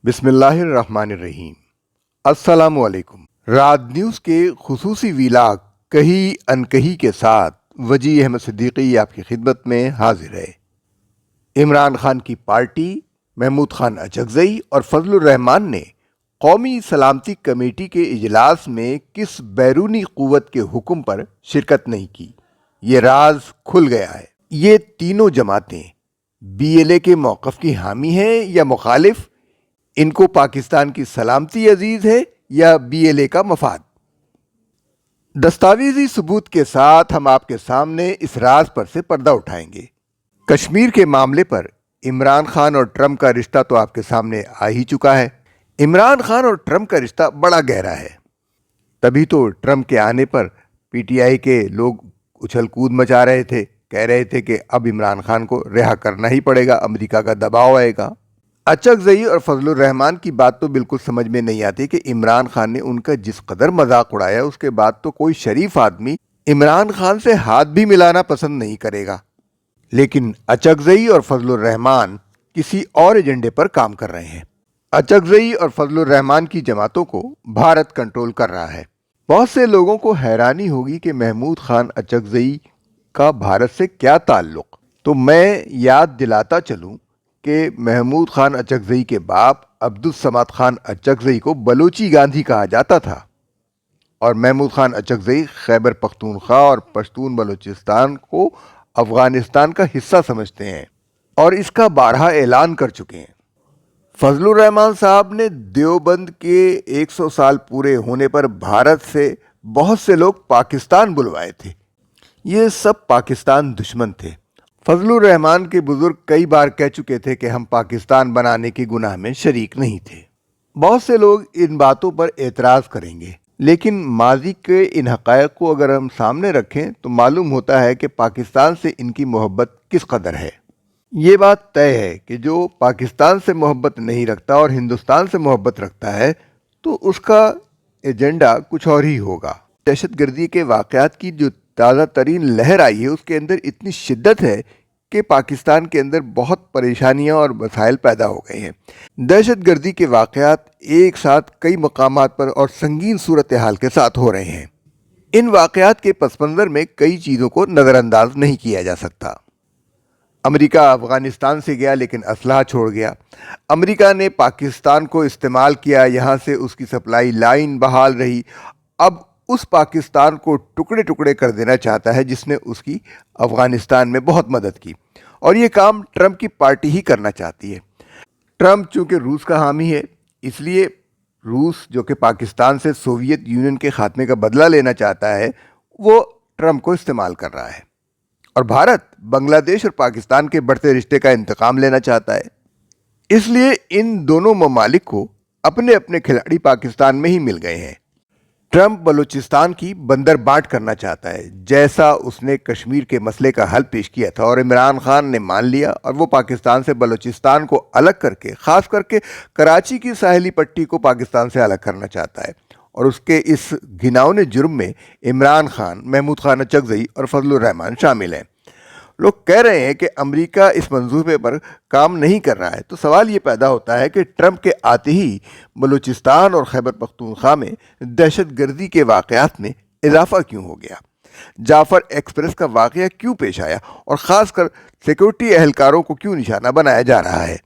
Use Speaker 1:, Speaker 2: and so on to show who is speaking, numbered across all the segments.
Speaker 1: بسم اللہ الرحمن الرحیم۔ السلام علیکم۔ رات نیوز کے خصوصی ویلاگ کہی انکہی کے ساتھ وجیح احمد صدیقی آپ کی خدمت میں حاضر ہے۔ عمران خان کی پارٹی محمود خان اچکزئی اور فضل الرحمان نے قومی سلامتی کمیٹی کے اجلاس میں کس بیرونی قوت کے حکم پر شرکت نہیں کی، یہ راز کھل گیا ہے۔ یہ تینوں جماعتیں بی ایل اے کے موقف کی حامی ہیں یا مخالف؟ ان کو پاکستان کی سلامتی عزیز ہے یا بی ایل اے کا مفاد؟ دستاویزی ثبوت کے ساتھ ہم آپ کے سامنے اس راز پر سے پردہ اٹھائیں گے۔ کشمیر کے معاملے پر عمران خان اور ٹرمپ کا رشتہ تو آپ کے سامنے آ ہی چکا ہے۔ عمران خان اور ٹرمپ کا رشتہ بڑا گہرا ہے، تبھی تو ٹرمپ کے آنے پر پی ٹی آئی کے لوگ اچھل کود مچا رہے تھے، کہہ رہے تھے کہ اب عمران خان کو رہا کرنا ہی پڑے گا، امریکہ کا دباؤ آئے گا۔ اچکزئی اور فضل الرحمان کی بات تو بالکل سمجھ میں نہیں آتی کہ عمران خان نے ان کا جس قدر مذاق اڑایا، اس کے بعد تو کوئی شریف آدمی عمران خان سے ہاتھ بھی ملانا پسند نہیں کرے گا۔ لیکن اچکزئی اور فضل الرحمان کسی اور ایجنڈے پر کام کر رہے ہیں۔ اچکزئی اور فضل الرحمان کی جماعتوں کو بھارت کنٹرول کر رہا ہے۔ بہت سے لوگوں کو حیرانی ہوگی کہ محمود خان اچکزئی کا بھارت سے کیا تعلق، تو میں یاد دلاتا چلوں کہ محمود خان اچکزئی کے باپ عبدالصمد خان اچکزئی کو بلوچی گاندھی کہا جاتا تھا، اور محمود خان اچکزئی خیبر پختونخوا اور پشتون بلوچستان کو افغانستان کا حصہ سمجھتے ہیں اور اس کا بارہا اعلان کر چکے ہیں۔ فضل الرحمان صاحب نے دیوبند کے 100 سال پورے ہونے پر بھارت سے بہت سے لوگ پاکستان بلوائے تھے۔ یہ سب پاکستان دشمن تھے۔ فضل الرحمان کے بزرگ کئی بار کہہ چکے تھے کہ ہم پاکستان بنانے کے گناہ میں شریک نہیں تھے۔ بہت سے لوگ ان باتوں پر اعتراض کریں گے، لیکن ماضی کے ان حقائق کو اگر ہم سامنے رکھیں تو معلوم ہوتا ہے کہ پاکستان سے ان کی محبت کس قدر ہے۔ یہ بات طے ہے کہ جو پاکستان سے محبت نہیں رکھتا اور ہندوستان سے محبت رکھتا ہے تو اس کا ایجنڈا کچھ اور ہی ہوگا۔ دہشت گردی کے واقعات کی جو تازہ ترین لہر آئی ہے، اس کے اندر اتنی شدت ہے کہ پاکستان کے اندر بہت پریشانیاں اور مسائل پیدا ہو گئے ہیں۔ دہشت گردی کے واقعات ایک ساتھ کئی مقامات پر اور سنگین صورتحال کے ساتھ ہو رہے ہیں۔ ان واقعات کے پس منظر میں کئی چیزوں کو نظر انداز نہیں کیا جا سکتا۔ امریکہ افغانستان سے گیا لیکن اسلحہ چھوڑ گیا۔ امریکہ نے پاکستان کو استعمال کیا، یہاں سے اس کی سپلائی لائن بحال رہی۔ اب اس پاکستان کو ٹکڑے ٹکڑے کر دینا چاہتا ہے جس نے اس کی افغانستان میں بہت مدد کی، اور یہ کام ٹرمپ کی پارٹی ہی کرنا چاہتی ہے۔ ٹرمپ چونکہ روس کا حامی ہے، اس لیے روس جو کہ پاکستان سے سوویت یونین کے خاتمے کا بدلہ لینا چاہتا ہے، وہ ٹرمپ کو استعمال کر رہا ہے، اور بھارت بنگلہ دیش اور پاکستان کے بڑھتے رشتے کا انتقام لینا چاہتا ہے۔ اس لیے ان دونوں ممالک کو اپنے اپنے کھلاڑی پاکستان میں ہی مل گئے ہیں۔ ٹرمپ بلوچستان کی بندر بانٹ کرنا چاہتا ہے، جیسا اس نے کشمیر کے مسئلے کا حل پیش کیا تھا، اور عمران خان نے مان لیا، اور وہ پاکستان سے بلوچستان کو الگ کر کے، خاص کر کے کراچی کی ساحلی پٹی کو پاکستان سے الگ کرنا چاہتا ہے۔ اور اس کے اس گھناؤنے جرم میں عمران خان، محمود خان اچکزئی اور فضل الرحمان شامل ہیں۔ لوگ کہہ رہے ہیں کہ امریکہ اس منصوبے پر کام نہیں کر رہا ہے، تو سوال یہ پیدا ہوتا ہے کہ ٹرمپ کے آتے ہی بلوچستان اور خیبر پختونخوا میں دہشت گردی کے واقعات میں اضافہ کیوں ہو گیا؟ جعفر ایکسپریس کا واقعہ کیوں پیش آیا، اور خاص کر سیکورٹی اہلکاروں کو کیوں نشانہ بنایا جا رہا ہے؟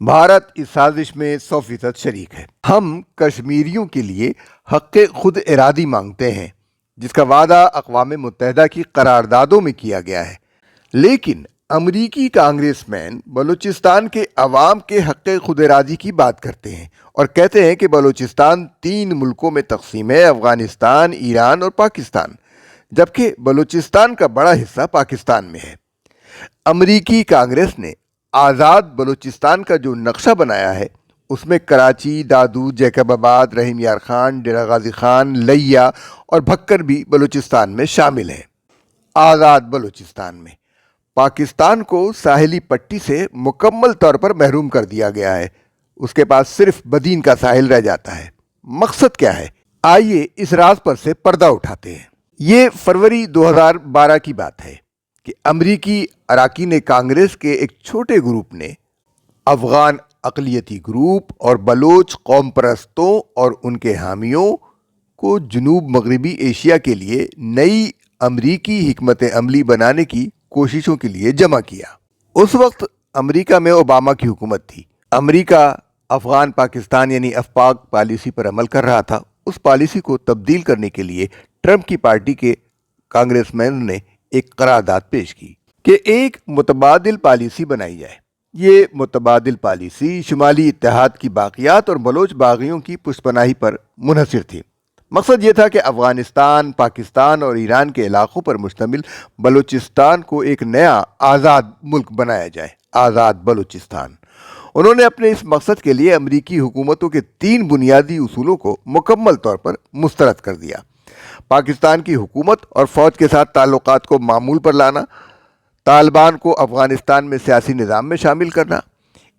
Speaker 1: بھارت اس سازش میں 100% شریک ہے۔ ہم کشمیریوں کے لیے حق خود ارادی مانگتے ہیں، جس کا وعدہ اقوام متحدہ کی قراردادوں میں کیا گیا ہے، لیکن امریکی کانگریس مین بلوچستان کے عوام کے حق خود ارادی کی بات کرتے ہیں اور کہتے ہیں کہ بلوچستان 3 ملکوں میں تقسیم ہے، افغانستان، ایران اور پاکستان، جبکہ بلوچستان کا بڑا حصہ پاکستان میں ہے۔ امریکی کانگریس نے آزاد بلوچستان کا جو نقشہ بنایا ہے، اس میں کراچی، دادو، جیکب آباد، رحیم یار خان، ڈیرہ غازی خان، لیا اور بھکر بھی بلوچستان میں شامل ہیں۔ آزاد بلوچستان میں پاکستان کو ساحلی پٹی سے مکمل طور پر محروم کر دیا گیا ہے، اس کے پاس صرف بدین کا ساحل رہ جاتا ہے۔ مقصد کیا ہے؟ آئیے اس راز پر سے پردہ اٹھاتے ہیں۔ یہ فروری 2012 کی بات ہے کہ امریکی اراکین کانگریس کے ایک چھوٹے گروپ نے افغان اقلیتی گروپ اور بلوچ قوم پرستوں اور ان کے حامیوں کو جنوب مغربی ایشیا کے لیے نئی امریکی حکمت عملی بنانے کی کوششوں کے لیے جمع کیا۔ اس وقت امریکہ میں اوباما کی حکومت تھی۔ امریکہ افغان پاکستان یعنی افپاک پالیسی پر عمل کر رہا تھا۔ اس پالیسی کو تبدیل کرنے کے لیے ٹرمپ کی پارٹی کے کانگریس مین نے ایک قرارداد پیش کی کہ ایک متبادل پالیسی بنائی جائے۔ یہ متبادل پالیسی شمالی اتحاد کی باقیات اور بلوچ باغیوں کی پشت پناہی پر منحصر تھی۔ مقصد یہ تھا کہ افغانستان، پاکستان اور ایران کے علاقوں پر مشتمل بلوچستان کو ایک نیا آزاد ملک بنایا جائے، آزاد بلوچستان۔ انہوں نے اپنے اس مقصد کے لیے امریکی حکومتوں کے 3 بنیادی اصولوں کو مکمل طور پر مسترد کر دیا۔ پاکستان کی حکومت اور فوج کے ساتھ تعلقات کو معمول پر لانا، طالبان کو افغانستان میں سیاسی نظام میں شامل کرنا،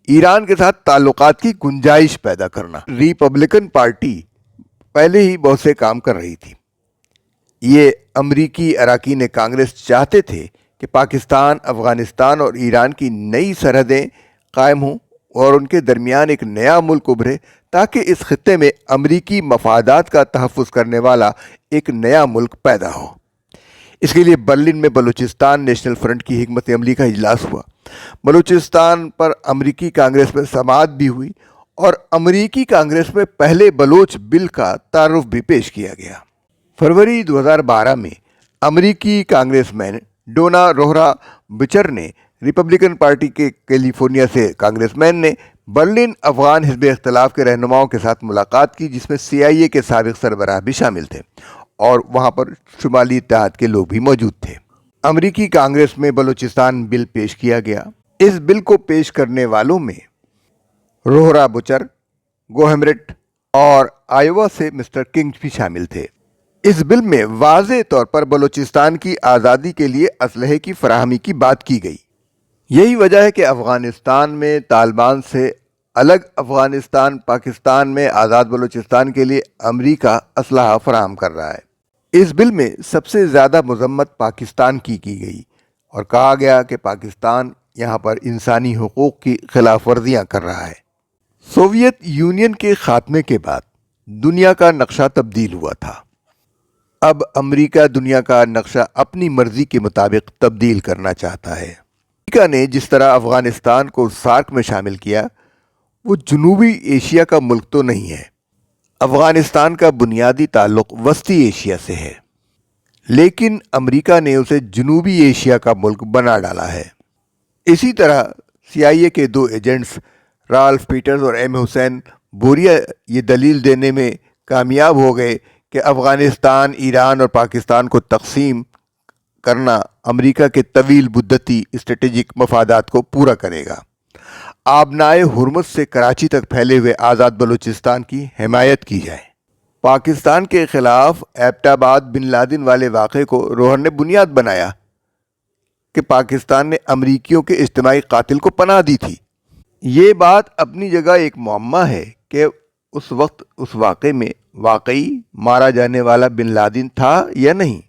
Speaker 1: ایران کے ساتھ تعلقات کی گنجائش پیدا کرنا۔ ریپبلکن پارٹی پہلے ہی بہت سے کام کر رہی تھی۔ یہ امریکی اراکین کانگریس چاہتے تھے کہ پاکستان، افغانستان اور ایران کی نئی سرحدیں قائم ہوں اور ان کے درمیان ایک نیا ملک ابھرے تاکہ اس خطے میں امریکی مفادات کا تحفظ کرنے والا ایک نیا ملک پیدا ہو۔ اس کے لیے برلن میں بلوچستان نیشنل فرنٹ کی حکمت عملی کا اجلاس ہوا۔ بلوچستان پر امریکی کانگریس میں سماعت بھی ہوئی اور امریکی کانگریس میں پہلے بلوچ بل کا تعارف بھی پیش کیا گیا۔ فروری 2012 میں امریکی کانگریس مین ڈونا روہرا بچر نے ریپبلکن پارٹی کے کیلیفورنیا سے کانگریس مین نے برلن افغان حزب اختلاف کے رہنماؤں کے ساتھ ملاقات کی، جس میں CIA کے سابق سربراہ بھی شامل تھے اور وہاں پر شمالی اتحاد کے لوگ بھی موجود تھے۔ امریکی کانگریس میں بلوچستان بل پیش کیا گیا۔ اس بل کو پیش کرنے والوں میں روہرا بچر، گوہمریٹ اور آئیوا سے مسٹر کنگ بھی شامل تھے۔ اس بل میں واضح طور پر بلوچستان کی آزادی کے لیے اسلحے کی فراہمی کی بات کی گئی۔ یہی وجہ ہے کہ افغانستان میں طالبان سے الگ افغانستان، پاکستان میں آزاد بلوچستان کے لیے امریکہ اسلحہ فراہم کر رہا ہے۔ اس بل میں سب سے زیادہ مذمت پاکستان کی گئی اور کہا گیا کہ پاکستان یہاں پر انسانی حقوق کی خلاف ورزیاں کر رہا ہے۔ سوویت یونین کے خاتمے کے بعد دنیا کا نقشہ تبدیل ہوا تھا۔ اب امریکہ دنیا کا نقشہ اپنی مرضی کے مطابق تبدیل کرنا چاہتا ہے۔ امریکہ نے جس طرح افغانستان کو سارک میں شامل کیا، وہ جنوبی ایشیا کا ملک تو نہیں ہے۔ افغانستان کا بنیادی تعلق وسطی ایشیا سے ہے، لیکن امریکہ نے اسے جنوبی ایشیا کا ملک بنا ڈالا ہے۔ اسی طرح CIA کے 2 ایجنٹس رالف پیٹرز اور M حسین بوریا یہ دلیل دینے میں کامیاب ہو گئے کہ افغانستان، ایران اور پاکستان کو تقسیم کرنا امریکہ کے طویل مدتی اسٹریٹجک مفادات کو پورا کرے گا۔ آبنائے ہرمز سے کراچی تک پھیلے ہوئے آزاد بلوچستان کی حمایت کی جائے۔ پاکستان کے خلاف ایبٹ آباد بن لادن والے واقعے کو روہر نے بنیاد بنایا کہ پاکستان نے امریکیوں کے اجتماعی قاتل کو پناہ دی تھی۔ یہ بات اپنی جگہ ایک معمہ ہے کہ اس وقت اس واقعے میں واقعی مارا جانے والا بن لادن تھا یا نہیں۔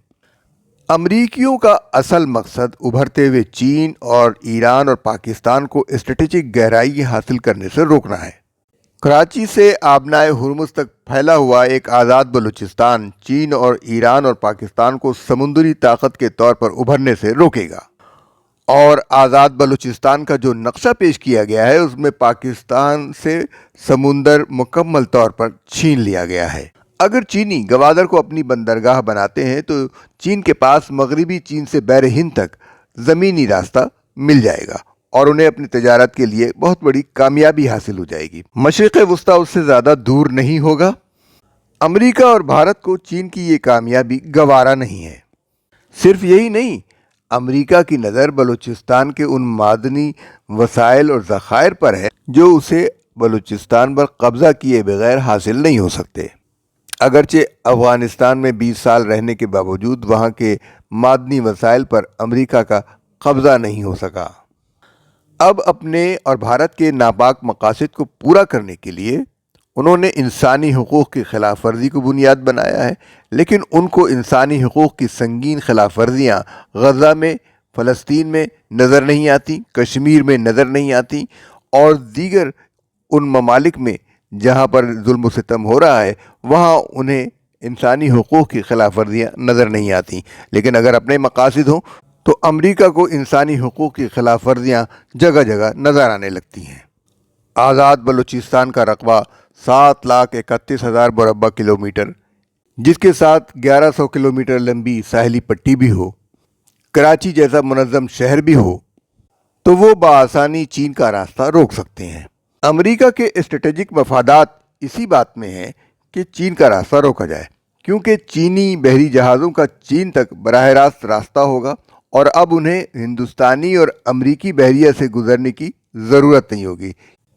Speaker 1: امریکیوں کا اصل مقصد ابھرتے ہوئے چین اور ایران اور پاکستان کو اسٹریٹجک گہرائی حاصل کرنے سے روکنا ہے۔ کراچی سے آبنائے ہرمز تک پھیلا ہوا ایک آزاد بلوچستان چین اور ایران اور پاکستان کو سمندری طاقت کے طور پر ابھرنے سے روکے گا، اور آزاد بلوچستان کا جو نقشہ پیش کیا گیا ہے اس میں پاکستان سے سمندر مکمل طور پر چھین لیا گیا ہے۔ اگر چینی گوادر کو اپنی بندرگاہ بناتے ہیں تو چین کے پاس مغربی چین سے بحر ہند تک زمینی راستہ مل جائے گا اور انہیں اپنی تجارت کے لیے بہت بڑی کامیابی حاصل ہو جائے گی۔ مشرق وسطیٰ اس سے زیادہ دور نہیں ہوگا۔ امریکہ اور بھارت کو چین کی یہ کامیابی گوارا نہیں ہے۔ صرف یہی نہیں، امریکہ کی نظر بلوچستان کے ان معدنی وسائل اور ذخائر پر ہے جو اسے بلوچستان پر قبضہ کیے بغیر حاصل نہیں ہو سکتے۔ اگرچہ افغانستان میں 20 سال رہنے کے باوجود وہاں کے معدنی وسائل پر امریکہ کا قبضہ نہیں ہو سکا۔ اب اپنے اور بھارت کے ناپاک مقاصد کو پورا کرنے کے لیے انہوں نے انسانی حقوق کی خلاف ورزی کو بنیاد بنایا ہے، لیکن ان کو انسانی حقوق کی سنگین خلاف ورزیاں غزہ میں، فلسطین میں نظر نہیں آتی، کشمیر میں نظر نہیں آتی اور دیگر ان ممالک میں جہاں پر ظلم و ستم ہو رہا ہے وہاں انہیں انسانی حقوق کی خلاف ورزیاں نظر نہیں آتی، لیکن اگر اپنے مقاصد ہوں تو امریکہ کو انسانی حقوق کی خلاف ورزیاں جگہ جگہ نظر آنے لگتی ہیں۔ آزاد بلوچستان کا رقبہ 7,31,000 مربع کلومیٹر، جس کے ساتھ 1100 کلومیٹر لمبی ساحلی پٹی بھی ہو، کراچی جیسا منظم شہر بھی ہو، تو وہ بآسانی چین کا راستہ روک سکتے ہیں۔ امریکہ کے اسٹریٹجک مفادات اسی بات میں ہیں کہ چین کا راستہ روکا جائے، کیونکہ چینی بحری جہازوں کا چین تک براہ راست راستہ ہوگا اور اب انہیں ہندوستانی اور امریکی بحریہ سے گزرنے کی ضرورت نہیں ہوگی۔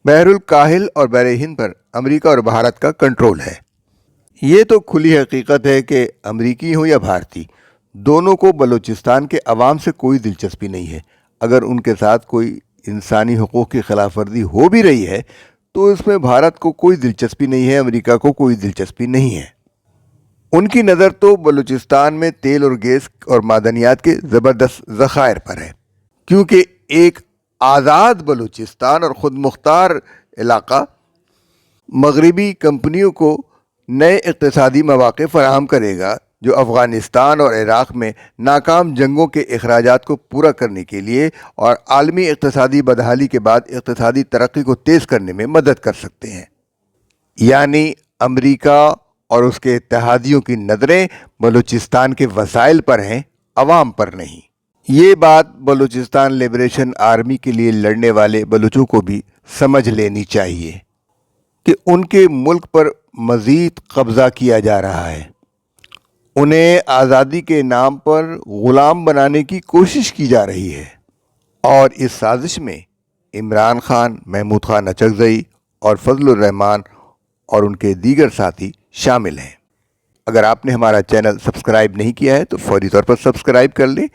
Speaker 1: بحر الکاہل اور بحر ہند پر امریکہ اور بھارت کا کنٹرول ہے۔ یہ تو کھلی حقیقت ہے کہ امریکی ہوں یا بھارتی، دونوں کو بلوچستان کے عوام سے کوئی دلچسپی نہیں ہے۔ اگر ان کے ساتھ کوئی انسانی حقوق کی خلاف ورزی ہو بھی رہی ہے تو اس میں بھارت کو کوئی دلچسپی نہیں ہے، امریکہ کو کوئی دلچسپی نہیں ہے۔ ان کی نظر تو بلوچستان میں تیل اور گیس اور معدنیات کے زبردست ذخائر پر ہے، کیونکہ ایک آزاد بلوچستان اور خود مختار علاقہ مغربی کمپنیوں کو نئے اقتصادی مواقع فراہم کرے گا جو افغانستان اور عراق میں ناکام جنگوں کے اخراجات کو پورا کرنے کے لیے اور عالمی اقتصادی بدحالی کے بعد اقتصادی ترقی کو تیز کرنے میں مدد کر سکتے ہیں۔ یعنی امریکہ اور اس کے اتحادیوں کی نظریں بلوچستان کے وسائل پر ہیں، عوام پر نہیں۔ یہ بات بلوچستان لبریشن آرمی کے لیے لڑنے والے بلوچوں کو بھی سمجھ لینی چاہیے کہ ان کے ملک پر مزید قبضہ کیا جا رہا ہے، انہیں آزادی کے نام پر غلام بنانے کی کوشش کی جا رہی ہے، اور اس سازش میں عمران خان، محمود خان اچکزئی اور فضل الرحمان اور ان کے دیگر ساتھی شامل ہیں۔ اگر آپ نے ہمارا چینل سبسکرائب نہیں کیا ہے تو فوری طور پر سبسکرائب کر لیں۔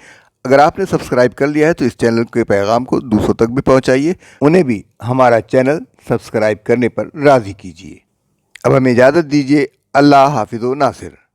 Speaker 1: اگر آپ نے سبسکرائب کر لیا ہے تو اس چینل کے پیغام کو دوسروں تک بھی پہنچائیے، انہیں بھی ہمارا چینل سبسکرائب کرنے پر راضی کیجیے۔ اب ہمیں اجازت دیجیے۔ اللہ حافظ و ناصر۔